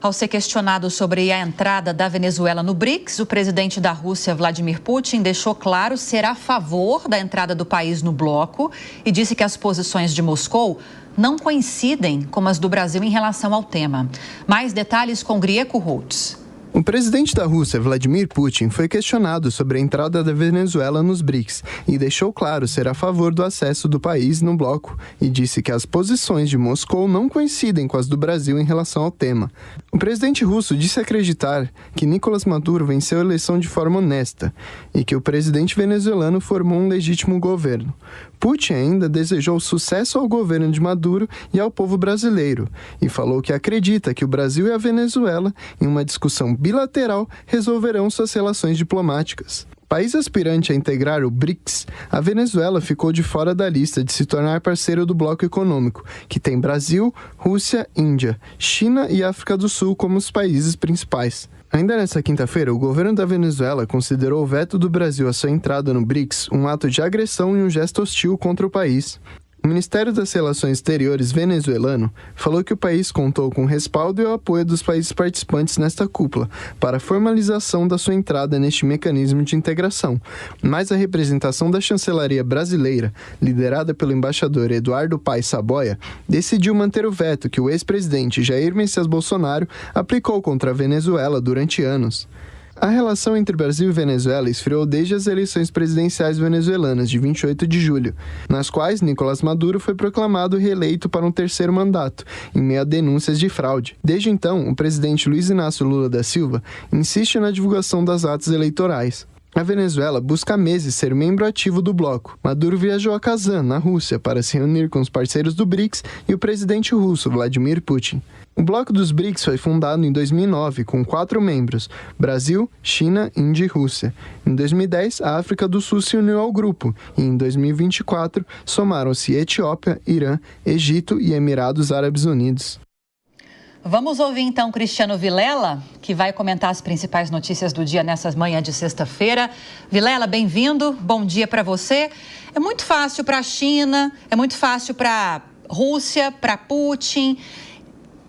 Ao ser questionado sobre a entrada da Venezuela no BRICS, o presidente da Rússia, Vladimir Putin, deixou claro ser a favor da entrada do país no bloco e disse que as posições de Moscou não coincidem com as do Brasil em relação ao tema. Mais detalhes com Grieco Holtz. O presidente da Rússia, Vladimir Putin, foi questionado sobre a entrada da Venezuela nos BRICS e deixou claro ser a favor do acesso do país no bloco e disse que as posições de Moscou não coincidem com as do Brasil em relação ao tema. O presidente russo disse acreditar que Nicolás Maduro venceu a eleição de forma honesta e que o presidente venezuelano formou um legítimo governo. Putin ainda desejou sucesso ao governo de Maduro e ao povo brasileiro e falou que acredita que o Brasil e a Venezuela, em uma discussão bilateral, resolverão suas relações diplomáticas. País aspirante a integrar o BRICS, a Venezuela ficou de fora da lista de se tornar parceiro do bloco econômico, que tem Brasil, Rússia, Índia, China e África do Sul como os países principais. Ainda nesta quinta-feira, o governo da Venezuela considerou o veto do Brasil à sua entrada no BRICS um ato de agressão e um gesto hostil contra o país. O Ministério das Relações Exteriores venezuelano falou que o país contou com o respaldo e o apoio dos países participantes nesta cúpula para a formalização da sua entrada neste mecanismo de integração. Mas a representação da chancelaria brasileira, liderada pelo embaixador Eduardo Paes Saboia, decidiu manter o veto que o ex-presidente Jair Messias Bolsonaro aplicou contra a Venezuela durante anos. A relação entre Brasil e Venezuela esfriou desde as eleições presidenciais venezuelanas de 28 de julho, nas quais Nicolás Maduro foi proclamado reeleito para um terceiro mandato, em meio a denúncias de fraude. Desde então, o presidente Luiz Inácio Lula da Silva insiste na divulgação das atas eleitorais. A Venezuela busca há meses ser membro ativo do bloco. Maduro viajou a Kazan, na Rússia, para se reunir com os parceiros do BRICS e o presidente russo, Vladimir Putin. O bloco dos BRICS foi fundado em 2009, com 4 membros: Brasil, China, Índia e Rússia. Em 2010, a África do Sul se uniu ao grupo e, em 2024, somaram-se Etiópia, Irã, Egito e Emirados Árabes Unidos. Vamos ouvir então Cristiano Vilela, que vai comentar as principais notícias do dia nessas manhãs de sexta-feira. Vilela, bem-vindo, bom dia para você. É muito fácil para a China, é muito fácil para a Rússia, para Putin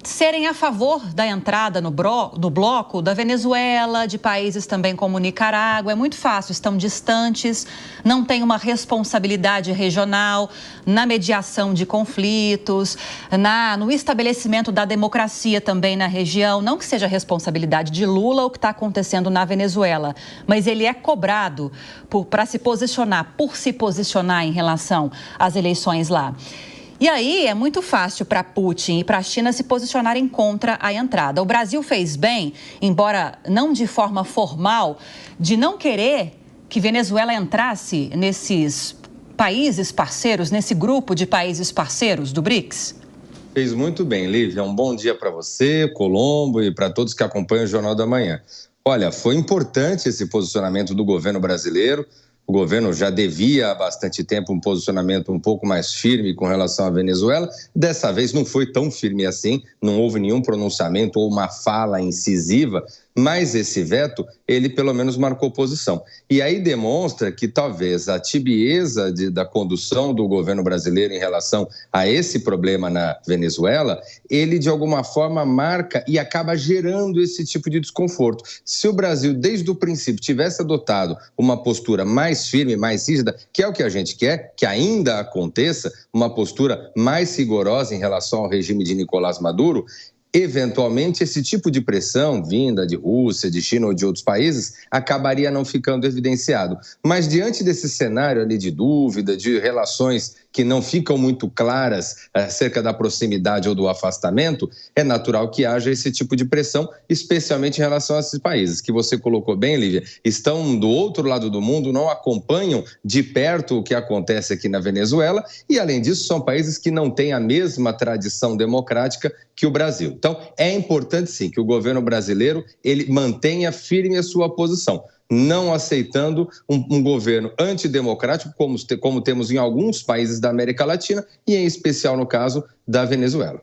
serem a favor da entrada no bloco da Venezuela, de países também como Nicarágua. É muito fácil, estão distantes, não têm uma responsabilidade regional na mediação de conflitos, no estabelecimento da democracia também na região. Não que seja responsabilidade de Lula o que está acontecendo na Venezuela, mas ele é cobrado por se posicionar em relação às eleições lá. E aí é muito fácil para Putin e para a China se posicionarem contra a entrada. O Brasil fez bem, embora não de forma formal, de não querer que Venezuela entrasse nesses países parceiros, nesse grupo de países parceiros do BRICS? Fez muito bem, Lívia. Um bom dia para você, Colombo, e para todos que acompanham o Jornal da Manhã. Olha, foi importante esse posicionamento do governo brasileiro. O governo já devia há bastante tempo um posicionamento um pouco mais firme com relação à Venezuela. Dessa vez não foi tão firme assim, não houve nenhum pronunciamento ou uma fala incisiva, mas esse veto, ele pelo menos marcou posição. E aí demonstra que talvez a tibieza da condução do governo brasileiro em relação a esse problema na Venezuela, ele de alguma forma marca e acaba gerando esse tipo de desconforto. Se o Brasil, desde o princípio, tivesse adotado uma postura mais firme, mais rígida, que é o que a gente quer, que ainda aconteça, uma postura mais rigorosa em relação ao regime de Nicolás Maduro, eventualmente esse tipo de pressão vinda de Rússia, de China ou de outros países acabaria não ficando evidenciado. Mas diante desse cenário ali de dúvida, de relações que não ficam muito claras acerca da proximidade ou do afastamento, é natural que haja esse tipo de pressão, especialmente em relação a esses países, que você colocou bem, Lívia, estão do outro lado do mundo, não acompanham de perto o que acontece aqui na Venezuela e, além disso, são países que não têm a mesma tradição democrática que o Brasil. Então, é importante, sim, que o governo brasileiro ele mantenha firme a sua posição, não aceitando um governo antidemocrático, como temos em alguns países da América Latina, e em especial no caso da Venezuela.